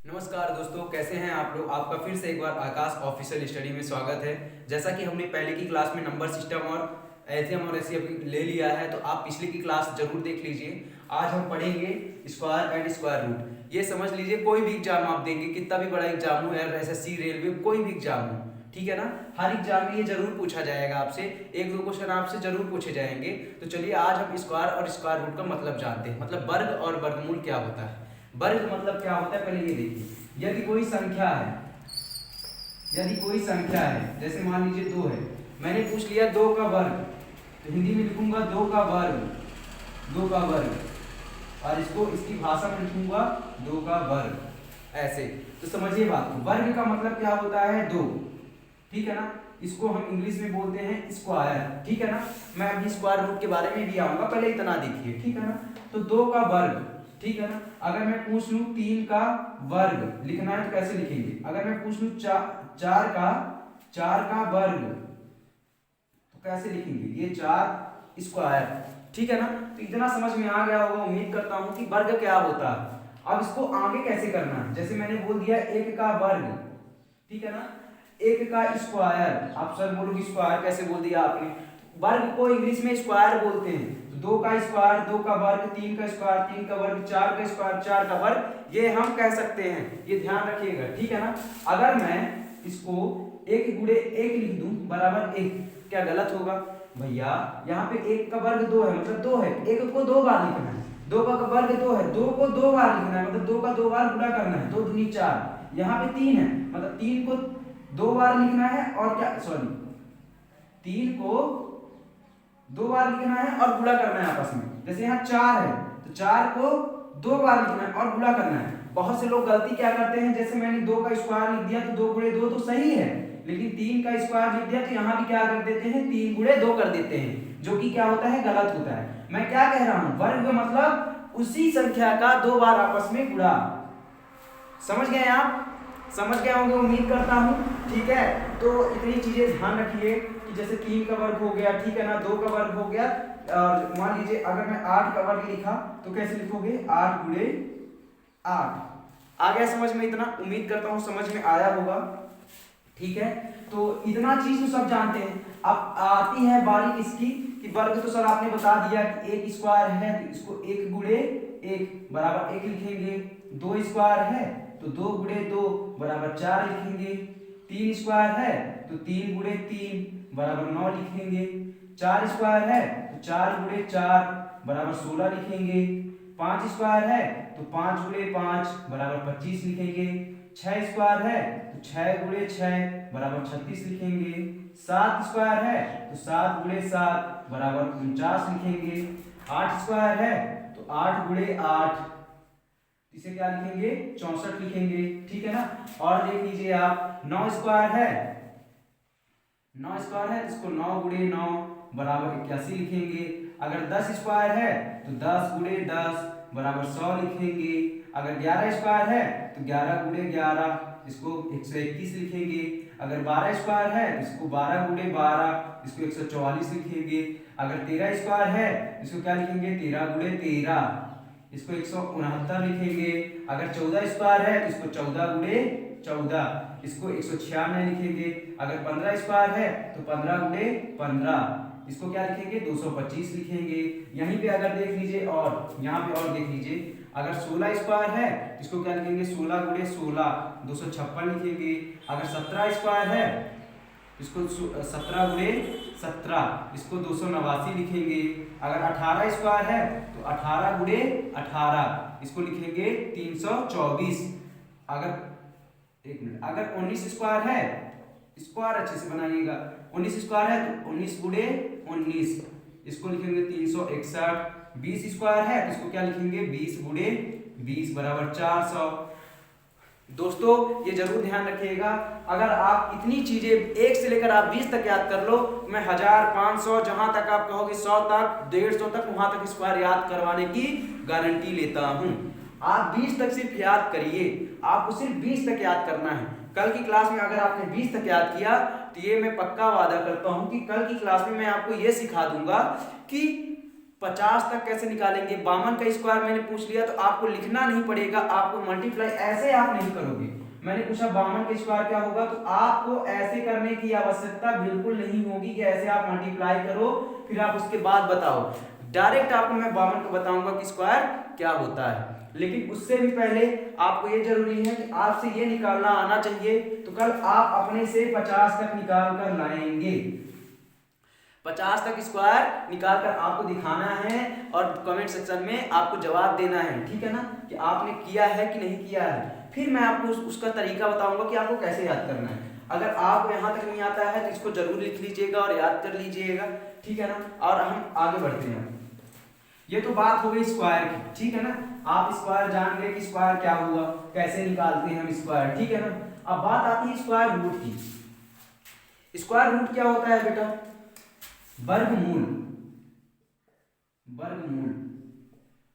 नमस्कार दोस्तों, कैसे हैं आप लोग। आपका फिर से एक बार आकाश ऑफिशियल स्टडी में स्वागत है। जैसा कि हमने पहले की क्लास में नंबर सिस्टम और एल्सियम और एचसीएफ ले लिया है, तो आप पिछले की क्लास जरूर देख लीजिए। आज हम पढ़ेंगे स्क्वायर एंड स्क्वायर रूट। ये समझ लीजिए, कोई भी एग्जाम आप देंगे, कितना भी बड़ा एग्जाम हो, एसएससी, रेलवे, कोई भी एग्जाम हो, ठीक है ना, हर एग्जाम में ये जरूर पूछा जाएगा आपसे। एक दो क्वेश्चन आपसे जरूर पूछे जाएंगे। तो चलिए आज हम स्क्वायर और स्क्वायर रूट का मतलब जानते हैं। मतलब वर्ग और वर्गमूल क्या होता है। वर्ग मतलब क्या होता है, पहले ये देखिए। यदि कोई संख्या है, यदि कोई संख्या है, जैसे मान लीजिए 2 है, मैंने पूछ लिया 2 का वर्ग, तो हिंदी में लिखूंगा 2 का वर्ग, 2 का वर्ग, और इसको इसकी भाषा में लिखूंगा 2 का वर्ग, ऐसे। तो समझिए बात को, वर्ग का मतलब क्या होता है, 2, ठीक है ना। इसको हम इंग्लिश में बोलते हैं स्क्वायर, ठीक है ना। मैं अभी स्क्वायर रूट के बारे में भी आऊंगा, पहले इतना देखिए, ठीक है ना। तो 2 का वर्ग, ठीक है ना। अगर मैं पूछ लूं 3 का वर्ग लिखना है तो कैसे लिखेंगे। अगर मैं पूछ लूं 4 का वर्ग तो कैसे लिखेंगे, ये 4 स्क्वायर, ठीक है ना। तो इतना समझ में आ गया होगा, उम्मीद करता हूं कि वर्ग क्या होता है। अब इसको आगे कैसे करना है, जैसे मैंने बोल दिया 1 का वर्ग, ठीक है ना, 1 का स्क्वायर। आप सर बोलोगे स्क्वायर कैसे बोल दिया आपने। वर्ग को इंग्लिश में स्क्वायर बोलते हैं। 2 का स्क्वायर 2 का वर्ग, 3 का स्क्वायर 3 का वर्ग, 4 का स्क्वायर 4 का वर्ग, ये हम कह सकते हैं। ये ध्यान रखिएगा, ठीक है ना। अगर मैं इसको 1 गुणे 1 लिख दूं बराबर 1, क्या गलत होगा भैया। यहाँ पे 1 का वर्ग 2 है, मतलब 2 है, 1 को 2 बार लिखना है। 2 का वर्ग 2 है, 2 को 2 बार लिखना है, मतलब 2 का 2 बार गुणा करना है, 2 दूनी 4। यहाँ पे 3 है, मतलब 3 को 2 बार लिखना है, और क्या, सॉरी, 3 को 2 बार लिखना है और गुणा करना है आपस में। जैसे यहाँ 4 है तो 4 को 2 बार लिखना है और गुणा करना है। बहुत से लोग गलती क्या करते हैं, जैसे मैंने 2 का स्क्वायर लिख दिया तो 2 गुणे 2 तो सही है, लेकिन 3 का स्क्वायर लिख दिया तो यहाँ भी क्या कर देते हैं, 3 गुणे 2 कर देते हैं, जो कि क्या होता है, गलत होता है। मैं क्या कह रहा हूं, वर्ग मतलब उसी संख्या का 2 बार आपस में गुणा। समझ गए आप, समझ गए होंगे उम्मीद करता हूं, ठीक है। तो इतनी चीजें ध्यान रखिए कि जैसे 3 का वर्ग हो गया, ठीक है ना, 2 का वर्ग हो गया, और मान लीजिए अगर मैं 8 का वर्ग लिखा तो कैसे लिखोगे, 8 गुणे 8। आ गया समझ में इतना, उम्मीद करता हूं समझ में आया होगा, ठीक है। तो इतना चीज तो सब जानते हैं। अब आती है बारी किसकी, कि वर्ग तो सर आपने बता दिया कि 1 स्क्वायर है तो इसको 1 गुणे 1 बराबर 1 लिखेंगे। 2 स्क्वायर है तो 2 गुणे 2 बराबर 4 लिखेंगे। 3 स्क्वायर है तो 3 गुणे 3 बराबर 9 लिखेंगे। 4 स्क्वायर है तो 4 गुणे 4 बराबर 16 लिखेंगे। 5 स्क्वायर है तो 5 गुणे 5 बराबर 25 लिखेंगे। 6 स्क्वायर है तो 6 गुणे 6 बराबर 36 लिखेंगे। 7 स्क्वायर है तो 7 गुणे 7 बराबर 49 लिखेंगे। 8 स्क्वायर है तो 8 गुणे 8, इसे क्या लिखेंगे, 64 लिखेंगे, ठीक है ना। और देख लीजिए आप, 9 स्क्वायर है, 9 स्क्वायर है तो इसको 9 गुणे 9 बराबर 81 लिखेंगे। अगर 10 स्क्वायर है तो 10 गुणे 10 बराबर 100 लिखेंगे। अगर 11 स्क्वायर है तो 11 गुणे 11, इसको 121 लिखेंगे। अगर 12 स्क्वायर है तो इसको 12 गुणे 12, इसको 144 लिखेंगे। अगर 13 स्क्वायर है इसको क्या लिखेंगे, 13 गुणे 13, इसको 169 लिखेंगे। अगर 14 स्क्वायर है तो इसको 14 गुणे 14, इसको 196 लिखेंगे। अगर 15 स्क्वायर है तो 15 गुणे 15, इसको क्या लिखेंगे, 225 लिखेंगे। यहीं पे अगर देख लीजिए, और यहाँ पे और देख लीजिए, अगर 16 स्क्वायर है तो इसको क्या लिखेंगे, 16 गुणे 16, 256 लिखेंगे। अगर 17 स्क्वायर है इसको 17 गुणे 17, इसको 289 लिखेंगे। अगर 18 स्क्वायर है तो 18 गुणे 18, इसको लिखेंगे 324। अगर एक मिनट, अगर 19 स्क्वायर है, स्क्वायर अच्छे से बनाइएगा, 19 स्क्वायर है तो 19 गुणे 19, इसको लिखेंगे 361। 20 स्क्वायर है तो इसको क्या लिखेंगे, 20 गुणे 20 बराबर 400। दोस्तों ये जरूर ध्यान रखिएगा, अगर आप इतनी चीजें 1 से लेकर आप 20 तक याद कर लो, मैं 1000 500 जहां तक आप कहोगे 100 तक 150 तक वहां तक स्क्वायर याद करवाने की गारंटी लेता हूं। आप 20 तक सिर्फ याद करिए, आपको सिर्फ 20 तक याद करना है। कल की क्लास में अगर आपने 20 तक याद किया तो ये मैं पक्का वादा करता हूं कि कल की क्लास में मैं आपको ये सिखा दूंगा कि 50 तक कैसे निकालेंगे? 52 का स्क्वायर मैंने पूछ लिया तो आपको लिखना नहीं पड़ेगा, आपको मल्टीप्लाई ऐसे आप नहीं करोगे। मैंने पूछा 52 का स्क्वायर क्या होगा, तो आपको ऐसे करने की आवश्यकता बिल्कुल नहीं होगी कि ऐसे आप मल्टीप्लाई करो फिर आप उसके बाद बताओ। डायरेक्ट आपको मैं 52 को बताऊंगा कि स्क्वायर क्या होता है। लेकिन उससे भी पहले आपको ये जरूरी है कि आपसे ये निकालना आना चाहिए, तो कल आप अपने से 50 तक निकाल कर लाएंगे। 50 तक स्क्वायर निकाल कर आपको दिखाना है और कमेंट सेक्शन में आपको जवाब देना है, ठीक है ना, कि आपने किया है कि नहीं किया है। फिर मैं आपको उसका तरीका बताऊंगा कि आपको कैसे याद करना है। अगर आपको यहाँ तक नहीं आता है तो इसको जरूर लिख लीजिएगा और याद कर लीजिएगा, ठीक है ना। और हम आगे बढ़ते हैं। ये तो बात हो गई स्क्वायर की, ठीक है ना। आप स्क्वायर जान गए कि स्क्वायर क्या हुआ, कैसे निकालते हैं हम स्क्वायर, ठीक है ना। अब बात आती है स्क्वायर रूट की। स्क्वायर रूट क्या होता है बेटा? वर्गमूल। वर्गमूल,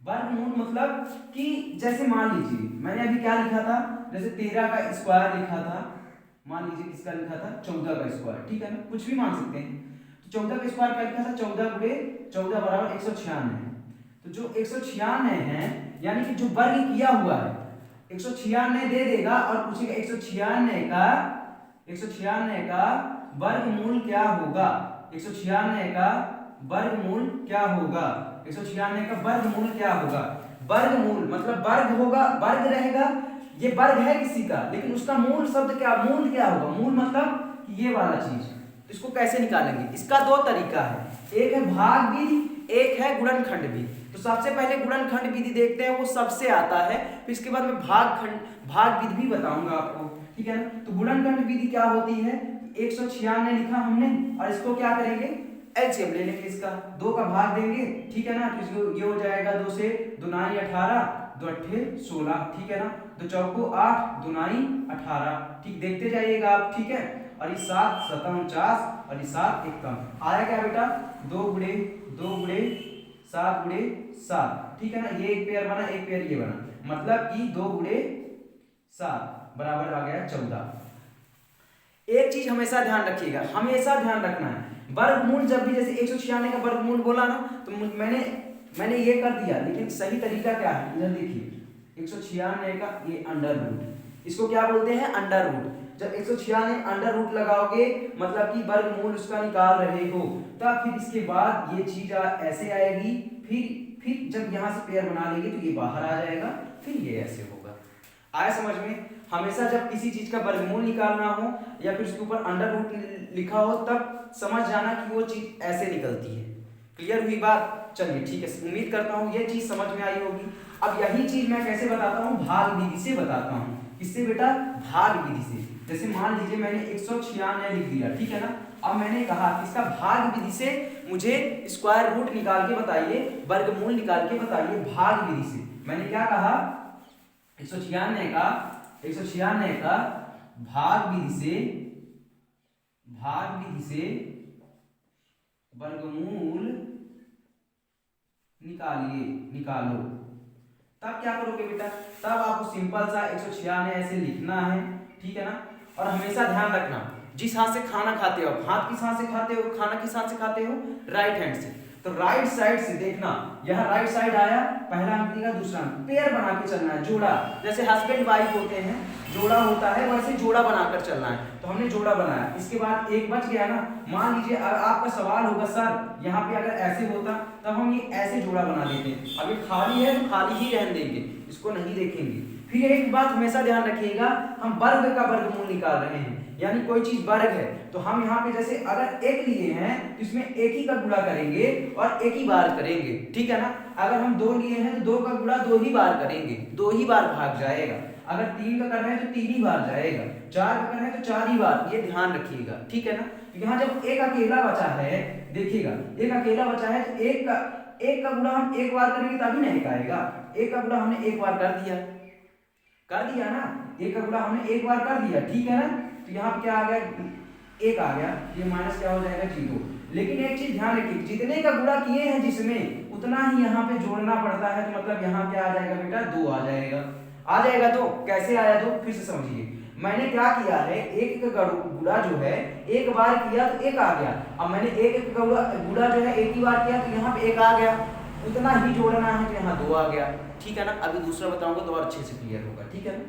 वर्गमूल मतलब कि जैसे मान लीजिए मैंने अभी क्या लिखा था, जैसे 13 का स्क्वायर लिखा था, मान लीजिए किसका लिखा था, 14 का स्क्वायर, ठीक है ना, कुछ भी मान सकते हैं। तो 14 का स्क्वायर क्या लिखा था, 14 गुणे 14 बराबर 196। तो जो 196 है यानी कि जो वर्ग किया हुआ है 196 दे देगा और पूछेगा 196 का वर्गमूल क्या होगा। 196 का वर्गमूल क्या होगा? 196 का वर्गमूल क्या होगा? वर्गमूल मतलब वर्ग होगा, वर्ग रहेगा, ये वर्ग है किसी का, लेकिन उसका मूल शब्द क्या, मूल क्या होगा? मूल मतलब ये वाला चीज। तो इसको कैसे निकालेंगे? इसका दो तरीका है, एक है भाग विधि, एक है गुणनखंड विधि। तो सबसे पहले गुणनखंड विधि देखते हैं, वो सबसे आता है, फिर इसके बाद में भाग विधि भी बताऊंगा आपको, ठीक है ना। तो गुणनखंड विधि क्या होती है? 196 लिखा हमने और इसको क्या करेंगे, एलसीएम ले लेंगे, इसका 2 का भाग देंगे, ठीक है ना। तो ये हो जाएगा 2 से 2 9 18, 2 8 16, ठीक है ना। 2 चौको 8, 2 9 18, ठीक, देखते जाइएगा आप, ठीक है। और ये 7 7 49 और ये 7 51 आया क्या बेटा? 2 गुणे 2 गुणे 7 गुणे 7, ठीक है ना। ये एक पेयर बना, एक पेयर ये बना, मतलब कि 2 गुणे 7 बराबर आ गया 14। एक चीज हमेशा ध्यान रखिएगा, हमेशा ध्यान रखना है, वर्गमूल जब भी जैसे 196 का वर्गमूल बोला ना तो मैंने ये कर दिया, लेकिन सही तरीका क्या है इधर देखिए। 196 का ये अंडर रूट, इसको क्या बोलते हैं, अंडर रूट। जब 196 अंडर रूट लगाओगे मतलब कि वर्गमूल उसका निकाल रहे हो, तब फिर इसके बाद ये चीज ऐसे आएगी, फिर जब यहाँ से पेयर बना लेंगे तो ये बाहर आ जाएगा, फिर ये ऐसे होगा। आया समझ में? हमेशा जब किसी चीज का वर्गमूल निकालना हो या फिर उसके ऊपर अंडर रूट लिखा हो तब समझ जाना कि वो चीज ऐसे निकलती है। क्लियर हुई बात? चलिए ठीक है, उम्मीद करता हूँ ये चीज समझ में आई होगी। अब यही चीज मैं कैसे बताता हूँ, भाग विधि से बताता हूँ। किससे बेटा? भाग विधि से। जैसे मान लीजिए मैंने 196 लिख दिया, ठीक है ना। अब मैंने कहा कि इसका भाग विधि से मुझे स्क्वायर रूट निकाल के बताइए, वर्गमूल निकाल के बताइए भाग विधि से। मैंने क्या कहा, 196 का भाग विधि से वर्गमूल निकालो। तब क्या करोगे बेटा? तब आपको सिंपल सा 196 ऐसे लिखना है, ठीक है ना। और हमेशा ध्यान रखना, जिस हाथ से खाना खाते हो, हाथ किस हाथ से खाते हो, खाना किस हाथ से खाते हो, राइट हैंड से। तो राइट साइड से देखना, यह राइट साइड आया, पहला अंक दिया, दूसरा अंक, पेयर बना के चलना है, जोड़ा। जैसे हस्बैंड वाइफ होते हैं, जोड़ा होता है, वैसे जोड़ा बनाकर चलना है। तो हमने जोड़ा बनाया, इसके बाद एक बच गया ना। मान लीजिए आपका सवाल होगा सर यहाँ पे अगर ऐसे होता तब हम ये ऐसे जोड़ा बना देते। अब ये खाली है तो खाली ही रहने देंगे, इसको नहीं देखेंगे। फिर एक बात हमेशा ध्यान रखिएगा, हम वर्ग का वर्गमूल निकाल रहे हैं, यानी कोई चीज वर्ग है तो हम यहाँ पे जैसे अगर एक लिए हैं तो इसमें एक ही का गुणा करेंगे और एक ही बार करेंगे, ठीक है ना। अगर हम 2 लिए हैं तो 2 का गुणा 2 ही बार करेंगे, 2 ही बार भाग जाएगा। अगर 3 का करना है तो 3 ही बार जाएगा, 4 का करना है तो 4 ही बार, ये ध्यान रखिएगा, ठीक है ना। यहाँ जब एक अकेला बचा है, देखिएगा एक अकेला बचा है तो एक का गुणा हम एक बार करेंगे तभी नहीं आएगा। एक का गुणा हमने एक बार कर दिया ना, एक का गुणा हमने एक बार कर दिया, ठीक है ना। तो यहाँ पे क्या आ गया, 1 आ गया, ये माइनस क्या हो जाएगा, 0। लेकिन एक चीज ध्यान रखिए, जितने का गुणा किए हैं जिसमें उतना ही यहाँ पे जोड़ना पड़ता है, तो मतलब यहाँ क्या आ जाएगा बेटा, 2 आ जाएगा। आ जाएगा। तो कैसे आया, तो फिर से समझिए, मैंने क्या किया है, एक एक गुणा जो है एक बार किया तो एक आ गया। अब मैंने एक एक गुणा जो है एक ही बार किया तो यहाँ पे एक आ गया, उतना ही जोड़ना है तो यहाँ 2 आ गया। ठीक है ना। अभी दूसरा बताऊंगा तो और अच्छे से क्लियर होगा। ठीक है ना।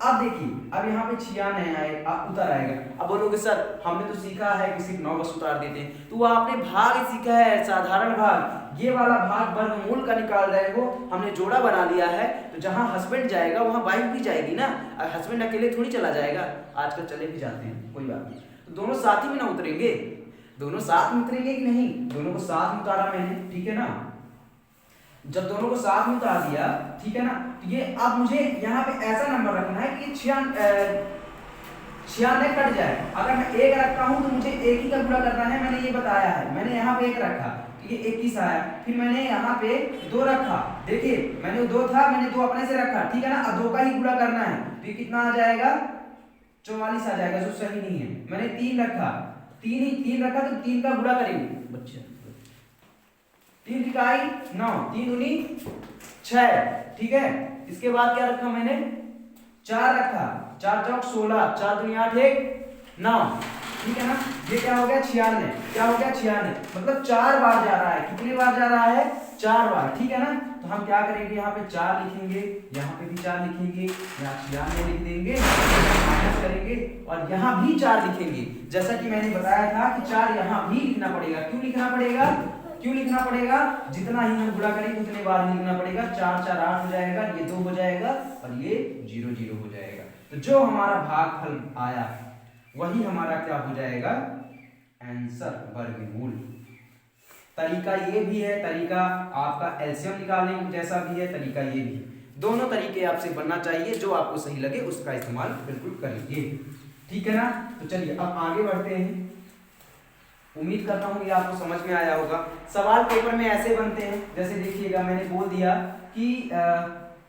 अब देखिए, अब यहाँ पे 96 आएगा, उतर आएगा। अब बोलोगे सर हमने तो सीखा है कि सिर्फ 9 बस उतार देते हैं, तो वो आपने भाग सीखा है, साधारण भाग। ये वाला भाग वर्गमूल का निकाल रहे हो, हमने जोड़ा बना लिया है, तो जहाँ हस्बैंड जाएगा वहाँ वाइफ भी जाएगी ना। हस्बैंड अकेले थोड़ी चला जाएगा, आजकल चले भी जाते हैं, कोई बात नहीं। तो दोनों साथ ही में ना उतरेंगे, दोनों साथ में उतरेंगे कि नहीं, दोनों को साथ में उतारा मैंने। ठीक है ना। जब दोनों को साथ में उतार दिया, ठीक है ना, तो ये अब मुझे यहाँ पे ऐसा नंबर रखना है कि 96 कट जाए। अगर मैं 1 रखता हूँ तो मुझे एक ही का गुणा करना है, मैंने ये बताया है। मैंने यहाँ पे 1 रखा तो ये 21 आया। फिर मैंने यहाँ पे 2 रखा, देखिए मैंने 2 था, मैंने 2 अपने से रखा। ठीक है ना। अब 2 का ही गुणा करना है तो ये कितना आ जाएगा, 44 आ जाएगा, जो सही नहीं है। मैंने 3 रखा, 3 रखा तो 3 का गुणा करेंगे बच्चे, 3 इकाई 9, 3 दूनी 6। ठीक है। इसके बाद क्या रखा मैंने, 4 रखा, 4 चौक 16, 4 दूनी 8, 1 9। ठीक है ना। ये क्या हो गया, 96। क्या हो गया, 96, मतलब 4 बार जा रहा है। कितनी बार जा रहा है, 4 बार। ठीक है ना। तो हम क्या करेंगे, यहाँ पे 4 लिखेंगे, यहाँ पे भी 4 लिखेंगे, यहाँ 96 लिख देंगे, माइनस करेंगे और यहाँ भी 4 लिखेंगे। जैसा कि मैंने बताया था कि 4 यहाँ भी लिखना पड़ेगा। क्यों लिखना पड़ेगा, क्यों लिखना पड़ेगा, जितना ही हम गुणा करेंगे उतने बार ही लिखना पड़ेगा। 4 4 8 हो जाएगा, ये 2 हो जाएगा और ये 0 0 हो जाएगा। तो जो हमारा भागफल आया वही हमारा क्या हो जाएगा, आंसर, वर्गमूल। तरीका ये भी है, तरीका आपका एलसीएम निकालने जैसा भी है, तरीका ये भी। दोनों तरीके आपसे बनना चाहिए, जो आपको सही लगे उसका इस्तेमाल बिल्कुल करिए। ठीक है ना। तो चलिए अब आगे बढ़ते हैं। उम्मीद करता हूँ कि आपको समझ में आया होगा। सवाल पेपर में ऐसे बनते हैं, जैसे देखिएगा मैंने बोल दिया कि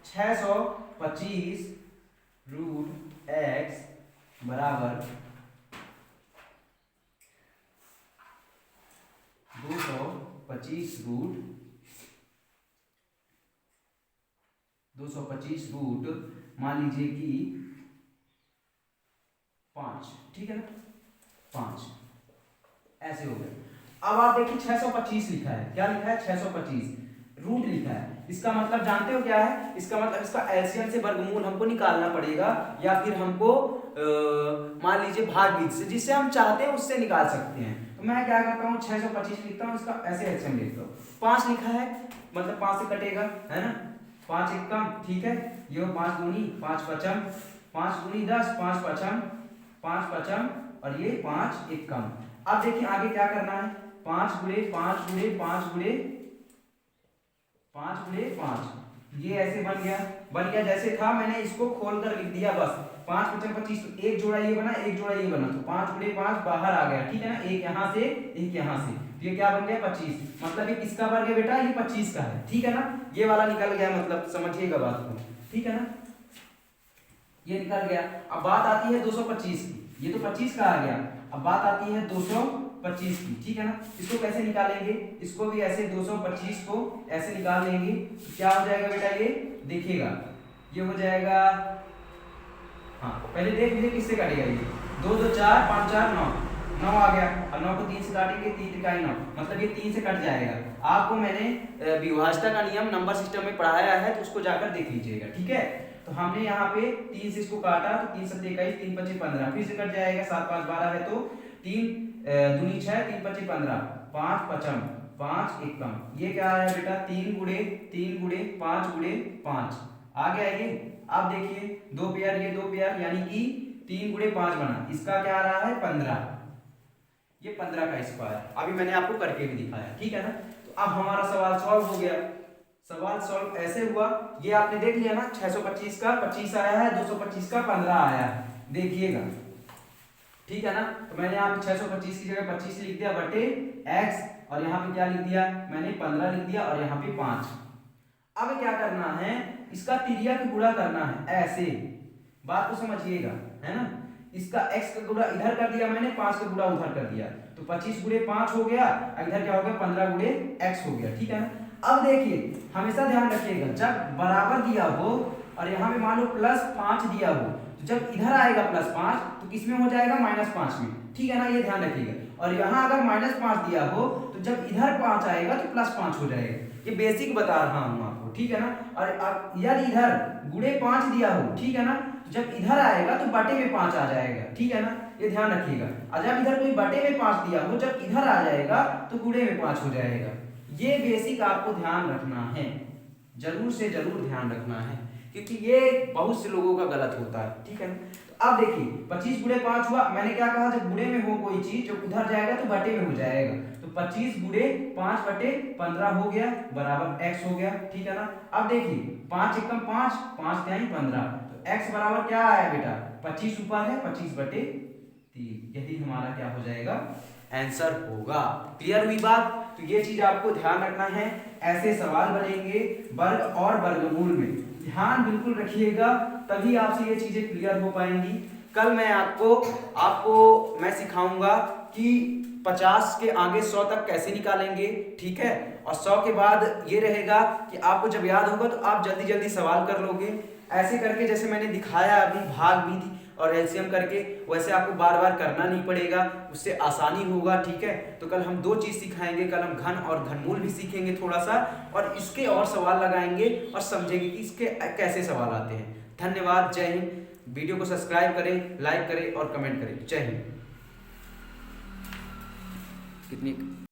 625 रूट x बराबर 225 रूट मान लीजिए कि 5। ठीक है ना, 5 ऐसे हो गए। अब आप देखिए 625 लिखा है, क्या लिखा है, 625 रूट लिखा है। इसका मतलब जानते हो क्या है, इसका मतलब इसका एलसीएम से वर्गमूल हमको निकालना पड़ेगा, या फिर हमको मान लीजिए भागफल से, जिससे हम चाहते हैं उससे निकाल सकते हैं। तो मैं क्या करता हूँ, 625 लिखता हूँ, इसका ऐसे एलसीएम लिखता हूँ। 5 लिखा है मतलब 5 से कटेगा, है ना, 5 एक कम। ठीक है, ये 5 दूनी 5 पचम, 5 दूनी 10, 5 पचम 5 पचम और ये 5 एक कम। अब देखिए आगे क्या करना है, 5 गुणे 5 गुणे 5 गुणे 5 गुणे 5, ये ऐसे बन गया जैसे था, मैंने इसको खोलकर लिख दिया बस। 5 पचम 25, तो एक जोड़ा ये बना, एक जोड़ा ये बना, तो 5 गुणे 5 बाहर आ गया। ठीक है ना, एक यहाँ से एक यहाँ से, तो ये क्या बन गया 25। मतलब ये किसका वर्ग है बेटा, ये 25 का है। ठीक है ना, ये वाला निकल गया, मतलब समझिएगा बात को। ठीक है ना, ये निकल गया। अब बात आती है 225 की, ये तो 25 का आ गया। अब बात आती है 225 की। ठीक है ना, इसको कैसे निकालेंगे, इसको भी ऐसे 225 को ऐसे निकाल लेंगे, तो क्या हो जाएगा बेटा, ये देखिएगा, ये हो जाएगा, हाँ पहले देख लीजिए किससे काटेगा। ये 2 2 4 5 4 9, 9 आ गया। और 9 को 3 से काटेंगे, 3 इकाई 9, मतलब ये 3 से कट जाएगा। आपको मैंने विभाज्यता का नियम नंबर सिस्टम में पढ़ाया है, तो उसको जाकर देख लीजिएगा। ठीक है, तो हमने यहाँ पे 3 से इसको काटा, तो 3 7 21, 3 25 15, फिर से कट जाएगा, 7 5 12 है, तो 3 दूनी 6, 3 25 15, 5 पचम 5 एक कम। ये क्या आया बेटा, 3 गुणे 5 गुणे 5 आ गया ये। अब देखिए 2 पेयर, ये 2 पेयर, यानी कि 3 गुणे 5 बना, इसका क्या आ रहा है 15, ये 15 का स्क्वायर। अभी मैंने आपको करके भी दिखाया। ठीक है ना, तो अब हमारा सवाल सॉल्व हो गया। सवाल सॉल्व ऐसे हुआ, ये आपने देख लिया ना, 625 का 25 आया है, 225 का 15 आया है, देखिएगा। ठीक है ना, तो मैंने यहाँ पे 625 की जगह 25 लिख दिया बटे x, और यहाँ पे क्या लिख दिया मैंने 15 लिख दिया, और यहाँ पे 5। अब क्या करना है, इसका तिर्यक का गुणा करना है, ऐसे बात को समझिएगा, है ना। इसका x का गुणा इधर कर दिया मैंने, 5 का गुणा उधर कर दिया, तो 25 गुणे 5 हो गया, इधर क्या हो गया 15 गुणे x हो गया। ठीक है ना। अब देखिए हमेशा ध्यान रखिएगा, जब बराबर दिया हो और यहाँ पे मान लो +5 दिया हो, तो जब इधर आएगा +5 तो किसमें हो जाएगा -5 में, ठीक है ना, ये ध्यान रखिएगा। और यहाँ अगर -5 दिया हो तो जब इधर 5 आएगा तो +5 हो जाएगा, ये बेसिक बता रहा हूँ आपको, ठीक है ना। और यदि इधर गुणे 5 दिया हो, ठीक है ना, तो जब इधर आएगा तो बटे में 5 आ जाएगा, ठीक है ना, ये ध्यान रखिएगा। और जब इधर कोई बटे में 5 दिया हो, जब इधर आ जाएगा तो गुणे में 5 हो जाएगा। ये बेसिक आपको ध्यान रखना है, जरूर से जरूर ध्यान रखना है, क्योंकि ये बहुत से लोगों का गलत होता है, ठीक है ना। तो अब देखिए 25 गुणे 5 हुआ, मैंने क्या कहा, जब गुणे में हो कोई चीज जो उधर जाएगा तो बटे में हो जाएगा, तो 25 गुणे 5 बटे 15 हो गया बराबर x हो गया, ठीक है ना। अब देखिए 5 एकम 5, 5 तिहाई 15, तो x बराबर क्या आया बेटा, 25 ऊपर है, 25 बटे 3, यही हमारा क्या हो जाएगा, आंसर होगा। क्लियर हुई बात। तो ये चीज आपको ध्यान रखना है, ऐसे सवाल बनेंगे वर्ग और वर्गमूल में, ध्यान बिल्कुल रखिएगा, तभी आपसे ये चीजें क्लियर हो पाएंगी। कल मैं आपको मैं सिखाऊंगा कि 50 के आगे 100 तक कैसे निकालेंगे, ठीक है। और 100 के बाद ये रहेगा कि आपको जब याद होगा तो आप जल्दी जल्दी सवाल कर लोगे, ऐसे करके जैसे मैंने दिखाया अभी भाग विधि और एलसीएम करके, वैसे आपको बार बार करना नहीं पड़ेगा, उससे आसानी होगा, ठीक है। तो कल हम 2 चीज सिखाएंगे, कल हम घन और घनमूल भी सीखेंगे थोड़ा सा, और इसके और सवाल लगाएंगे और समझेंगे कि इसके कैसे सवाल आते हैं। धन्यवाद, जय हिंद। वीडियो को सब्सक्राइब करें, लाइक करें और कमेंट करें। जय हिंद। कितनी